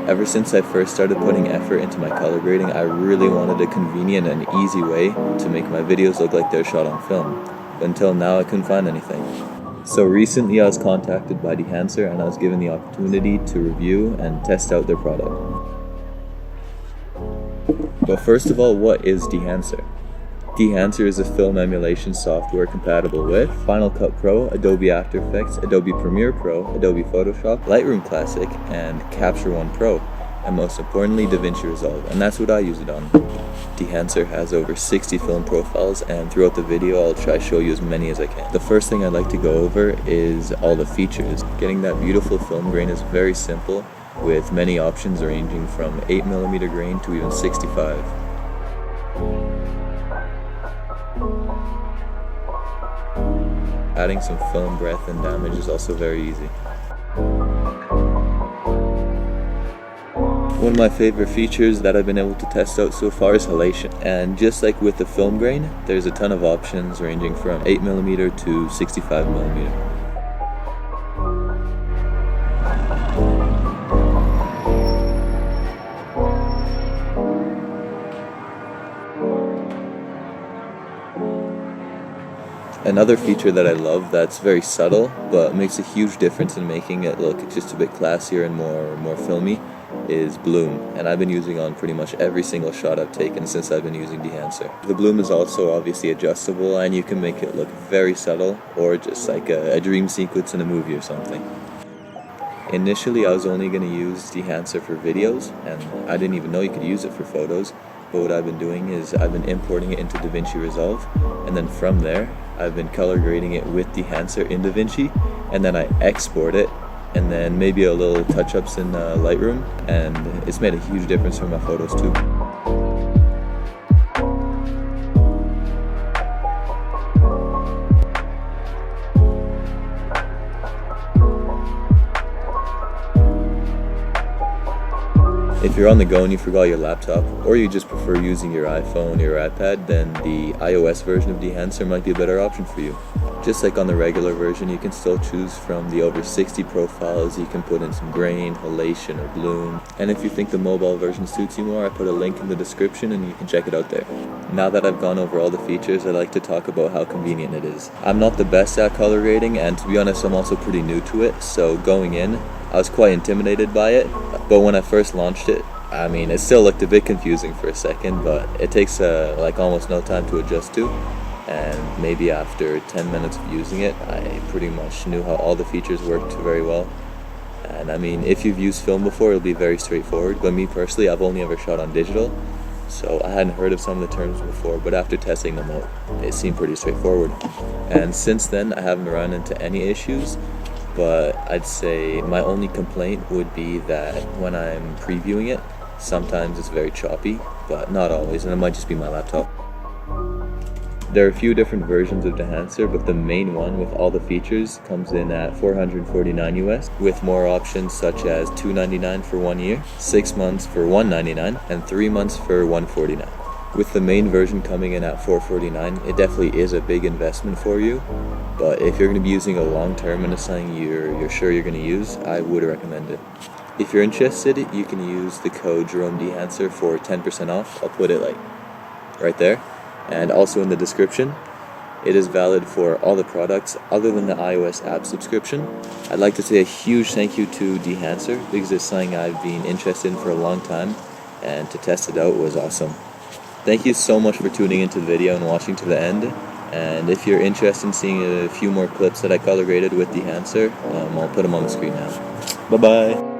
Ever since I first started putting effort into my color grading, I really wanted a convenient and easy way to make my videos look like they're shot on film. But until now, I couldn't find anything. So recently I was contacted by Dehancer and I was given the opportunity to review and test out their product. But first of all, what is Dehancer? Dehancer is a film emulation software compatible with Final Cut Pro, Adobe After Effects, Adobe Premiere Pro, Adobe Photoshop, Lightroom Classic, and Capture One Pro, and most importantly Davinci Resolve, and that's what I use it on. Dehancer has over 60 film profiles, and throughout the video I'll try to show you as many as I can. The first thing I'd like to go over is all the features. Getting that beautiful film grain is very simple, with many options ranging from 8mm grain to even 65. Adding some film breadth and damage is also very easy. One of my favorite features that I've been able to test out so far is halation. And just like with the film grain, there's a ton of options ranging from 8mm to 65mm. Another feature that I love that's very subtle but makes a huge difference in making it look just a bit classier and more filmy is bloom, and I've been using on pretty much every single shot I've taken since I've been using Dehancer. The bloom is also obviously adjustable and you can make it look very subtle or just like a dream sequence in a movie or something. Initially I was only going to use Dehancer for videos and I didn't even know you could use it for photos, but what I've been doing is I've been importing it into Davinci Resolve, and then from there I've been color grading it with Dehancer in Davinci, and then I export it and then maybe a little touch-ups in Lightroom, and it's made a huge difference for my photos too. If you're on the go and you forgot your laptop, or you just prefer using your iPhone or your iPad, then the iOS version of Dehancer might be a better option for you. Just like on the regular version, you can still choose from the over 60 profiles. You can put in some grain, halation, or bloom. And if you think the mobile version suits you more, I put a link in the description and you can check it out there. Now that I've gone over all the features, I'd like to talk about how convenient it is. I'm not the best at color grading, and to be honest, I'm also pretty new to it, so going in, I was quite intimidated by it, but when I first launched it, I mean, it still looked a bit confusing for a second, but it takes like almost no time to adjust to, and maybe after 10 minutes of using it, I pretty much knew how all the features worked very well. And I mean, if you've used film before, it'll be very straightforward, but me personally, I've only ever shot on digital, so I hadn't heard of some of the terms before, but after testing them out, it seemed pretty straightforward. And since then, I haven't run into any issues. But I'd say my only complaint would be that when I'm previewing it, sometimes it's very choppy, but not always, and it might just be my laptop. There are a few different versions of Dehancer, but the main one with all the features comes in at $449 US, with more options such as $299 for 1 year, 6 months for $199, and 3 months for $149. With the main version coming in at $449, it definitely is a big investment for you, but if you're going to be using a long term and it's something you're sure you're going to use, I would recommend it. If you're interested, you can use the code JeromeDehancer for 10% off. I'll put it like right there, and also in the description. It is valid for all the products other than the iOS app subscription. I'd like to say a huge thank you to Dehancer because it's something I've been interested in for a long time, and to test it out was awesome. Thank you so much for tuning into the video and watching to the end. And if you're interested in seeing a few more clips that I color graded with Dehancer, I'll put them on the screen now. Bye bye!